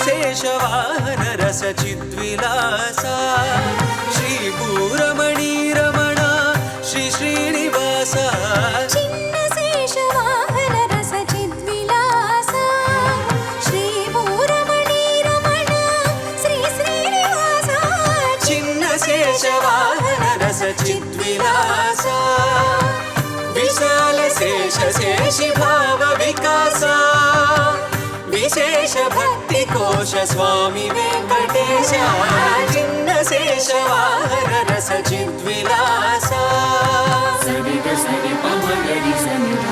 शेषवाहन रस चिद्विलासा श्रीभूरमणि रमण श्री श्रीनिवास चिन्न शेषवाहन रस चिद्विलासा श्रीभूरमणि रमण श्री श्रीनिवास चिन्न शेषवाहन रस चिद्विलासा विशाल शेष शेषि भाव विकासा विशेष भक्ति कोश स्वामी वेंकटेश चिन्न शेषवाहन रस चिद्विलासा सनि ग सनि प म ग रि स नि